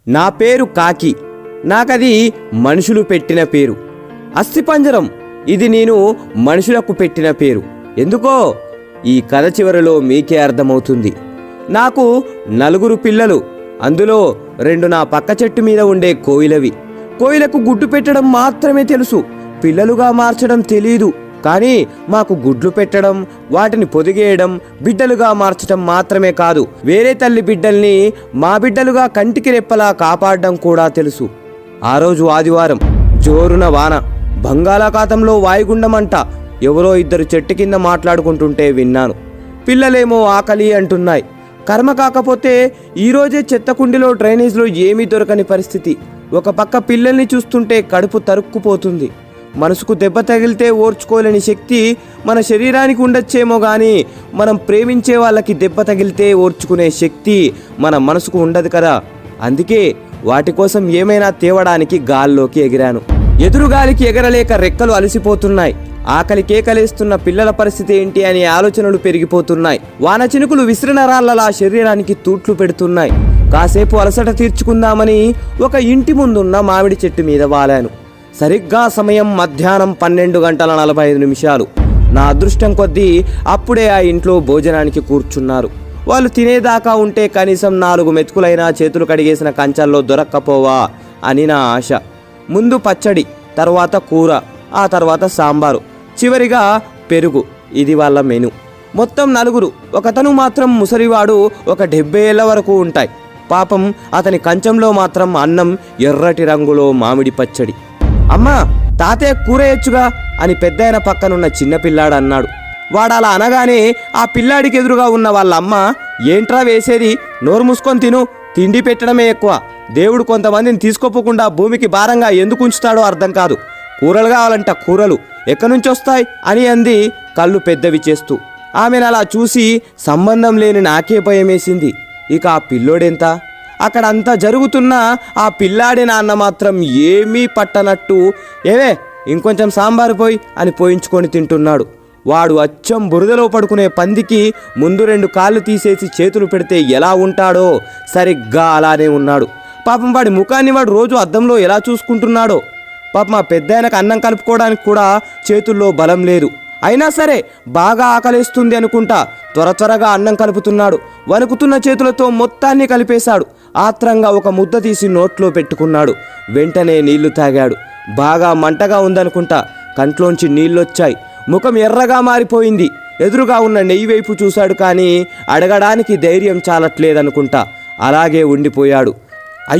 నా పేరు కాకి. నాకది మనుషులు పెట్టిన పేరు. అస్థిపంజరం ఇది నేను మనుషులకు పెట్టిన పేరు. ఎందుకో ఈ కథ చివరిలో మీకే అర్థమవుతుంది. నాకు 4 పిల్లలు. అందులో 2 నా పక్క చెట్టు మీద ఉండే కోయిలవి. కోయిలకు గుడ్డు పెట్టడం మాత్రమే తెలుసు, పిల్లలుగా మార్చడం తెలీదు. కానీ మాకు గుడ్లు పెట్టడం, వాటిని పొదిగేయడం, బిడ్డలుగా మార్చడం మాత్రమే కాదు, వేరే తల్లి బిడ్డల్ని మా బిడ్డలుగా కంటికి రెప్పలా కాపాడడం కూడా తెలుసు. ఆ రోజు ఆదివారం, జోరున వాన, బంగాళాఖాతంలో వాయుగుండమంట. ఎవరో 2 చెట్టు కింద మాట్లాడుకుంటుంటే విన్నాను. పిల్లలేమో ఆకలి అంటున్నాయి. కర్మ కాకపోతే ఈరోజే చెత్తకుండిలో డ్రైనేజ్లో ఏమీ దొరకని పరిస్థితి. ఒక పక్క పిల్లల్ని చూస్తుంటే కడుపు తరుక్కుపోతుంది. మనసుకు దెబ్బ తగిలితే ఓర్చుకోలేని శక్తి మన శరీరానికి ఉండొచ్చేమో కానీ మనం ప్రేమించే వాళ్ళకి దెబ్బ తగిలితే ఓర్చుకునే శక్తి మన మనసుకు ఉండదు కదా. అందుకే వాటి కోసం ఏమైనా తేవడానికి గాల్లోకి ఎగిరాను. ఎదురుగాలికి ఎగరలేక రెక్కలు అలసిపోతున్నాయి. ఆకలి కేకలేస్తున్న పిల్లల పరిస్థితి ఏంటి అనే ఆలోచనలు పెరిగిపోతున్నాయి. వాన చినుకులు విసిరిన రాళ్లలా శరీరానికి తూట్లు పెడుతున్నాయి. కాసేపు అలసట తీర్చుకుందామని ఒక ఇంటి ముందున్న మామిడి చెట్టు మీద వాలాను. సరిగ్గా సమయం మధ్యాహ్నం 12:45. నా అదృష్టం కొద్దీ అప్పుడే ఆ ఇంట్లో భోజనానికి కూర్చున్నారు. వాళ్ళు తినేదాకా ఉంటే కనీసం 4 మెతుకులైనా చేతులు కడిగేసిన కంచాల్లో దొరక్కపోవా అని నా ఆశ. ముందు పచ్చడి, తర్వాత కూర, ఆ తర్వాత సాంబారు, చివరిగా పెరుగు. ఇది వాళ్ళ మెను. మొత్తం 4. ఒకతను మాత్రం ముసలివాడు, ఒక 70 ఏళ్ల వరకు ఉంటాయి. పాపం అతని కంచంలో మాత్రం అన్నం, ఎర్రటి రంగులో మామిడి పచ్చడి. అమ్మా, తాతయ్య కూరేయచ్చుగా అని పెద్దాయన పక్కనున్న చిన్నపిల్లాడు అన్నాడు. వాడలా అనగానే ఆ పిల్లాడికి ఎదురుగా ఉన్న వాళ్ళ అమ్మ, ఏంట్రా వేసేది, నోరు మూసుకొని తిను, తిండి పెట్టడమే ఎక్కువ. దేవుడు కొంతమందిని తీసుకోపోకుండా భూమికి భారంగా ఎందుకు ఉంచుతాడో అర్థం కాదు. కూరలు కావాలంట, కూరలు ఎక్కడి నుంచి వస్తాయి అని అంది కళ్ళు పెద్దవి చేస్తూ. ఆమెను అలా చూసి సంబంధం లేని నాకే భయమేసింది. ఇక ఆ పిల్లోడెంత? అక్కడ అంతా జరుగుతున్నా ఆ పిల్లాడి నాన్న మాత్రం ఏమీ పట్టనట్టు, ఏవే ఇంకొంచెం సాంబారు పోయి అని పోయించుకొని తింటున్నాడు. వాడు అచ్చం బురదలో పడుకునే పందికి ముందు 2 కాళ్ళు తీసేసి చేతులు పెడితే ఎలా ఉంటాడో సరిగ్గా అలానే ఉన్నాడు. పాపం వాడి ముఖాన్ని వాడు రోజు అద్దంలో ఎలా చూసుకుంటున్నాడో. పాపం మా పెద్దాయనకు అన్నం కలుపుకోవడానికి కూడా చేతుల్లో బలం లేదు. అయినా సరే బాగా ఆకలేస్తుంది అనుకుంటా త్వరగా అన్నం కలుపుతున్నాడు. వణుకుతున్న చేతులతో మొత్తాన్ని కలిపేశాడు. ఆత్రంగా ఒక ముద్ద తీసి నోట్లో పెట్టుకున్నాడు. వెంటనే నీళ్లు తాగాడు. బాగా మంటగా ఉందనుకుంటా కంట్లోంచి నీళ్ళొచ్చాయి. ముఖం ఎర్రగా మారిపోయింది. ఎదురుగా ఉన్న నెయ్యి వైపు చూశాడు కానీ అడగడానికి ధైర్యం చాలట్లేదనుకుంటా అలాగే ఉండిపోయాడు.